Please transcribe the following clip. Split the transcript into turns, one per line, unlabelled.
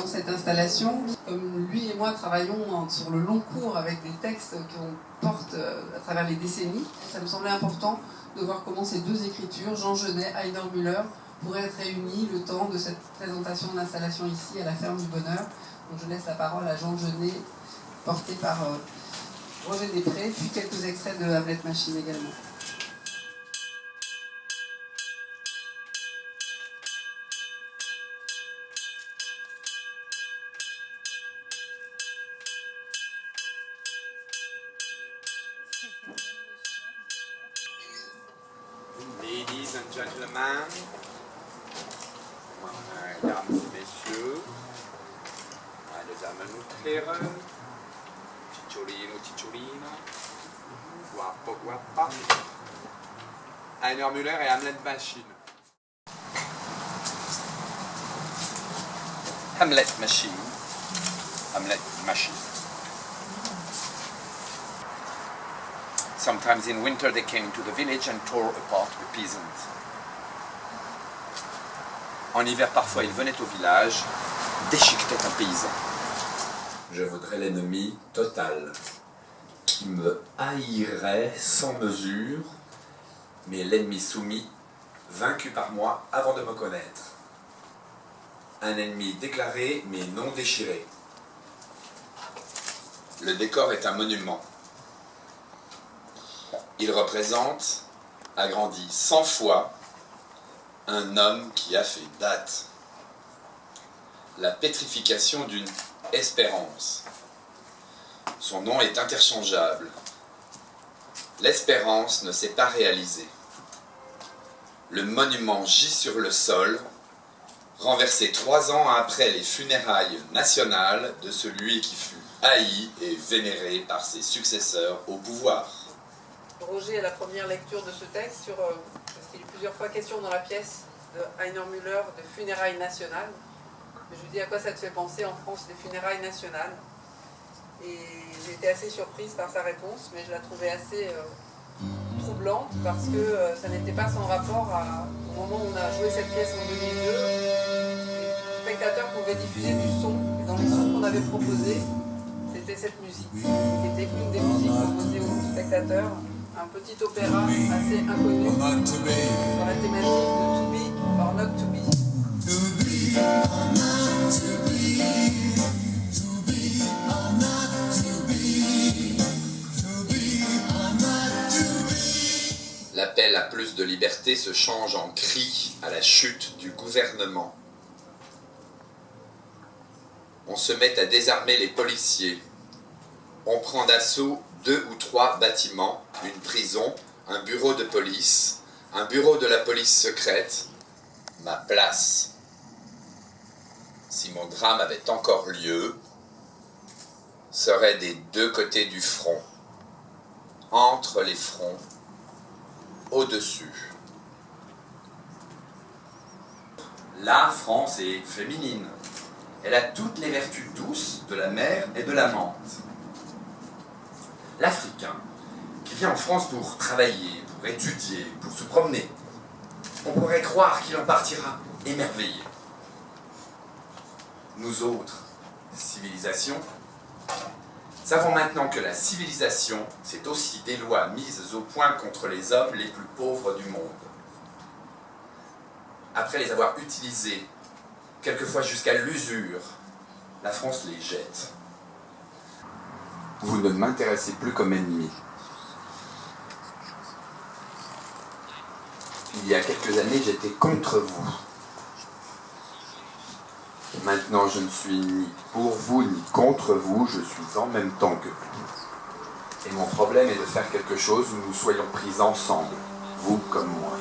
dans cette installation. Comme lui et moi travaillons sur le long cours avec des textes qu'on porte à travers les décennies, ça me semblait important de voir comment ces deux écritures, Jean Genet, Heiner Müller, pourraient être réunies le temps de cette présentation d'installation ici à la Ferme du Bonheur. Donc je laisse la parole à Jean Genet, porté par Roger Després, puis quelques extraits de Hamlet Machine également.
Ladies and gentlemen, mesdames et messieurs, meine Damen und Herren, Cicciolino, Cicciolina, guapo, guapa, Heiner Müller et Hamlet Machine. Hamlet Machine. Hamlet Machine. Sometimes in winter they came into the village and tore apart the peasants. En hiver, parfois, ils venaient au village, déchiquetaient un paysan.
Je voudrais l'ennemi total, qui me haïrait sans mesure, mais l'ennemi soumis, vaincu par moi avant de me connaître. Un ennemi déclaré, mais non déchiré. Le décor est un monument. Il représente, agrandi 100 fois, un homme qui a fait date. La pétrification d'une espérance. Son nom est interchangeable. L'espérance ne s'est pas réalisée. Le monument gît sur le sol, renversé 3 ans après les funérailles nationales de celui qui fut haï et vénéré par ses successeurs au pouvoir.
Roger, à la première lecture de ce texte, parce qu'il y a eu plusieurs fois question dans la pièce de Heiner Müller de funérailles nationales. Je lui dis à quoi ça te fait penser en France, les funérailles nationales. Et j'ai été assez surprise par sa réponse, mais je la trouvais assez troublante parce que ça n'était pas sans rapport au moment où on a joué cette pièce en 2002. Les spectateurs pouvaient diffuser du son, et dans les sons qu'on avait proposés, c'était cette musique, qui était une des musiques proposées aux spectateurs. Un petit opéra assez inconnu dans la thématique de To Be or Not To Be.
L'appel à plus de liberté se change en cri à la chute du gouvernement. On se met à désarmer les policiers. On prend d'assaut 2 ou 3 bâtiments, une prison, un bureau de police, un bureau de la police secrète, ma place. Si mon drame avait encore lieu, serait des 2 côtés du front, entre les fronts, au-dessus.
La France est féminine. Elle a toutes les vertus douces de la mère et de l'amante. L'Africain, qui vient en France pour travailler, pour étudier, pour se promener, on pourrait croire qu'il en partira émerveillé. Nous autres, civilisation, savons maintenant que la civilisation, c'est aussi des lois mises au point contre les hommes les plus pauvres du monde. Après les avoir utilisées, quelquefois jusqu'à l'usure, la France les jette.
Vous ne m'intéressez plus comme ennemi. Il y a quelques années, j'étais contre vous. Maintenant, je ne suis ni pour vous ni contre vous, je suis en même temps que vous. Et mon problème est de faire quelque chose où nous soyons pris ensemble, vous comme moi.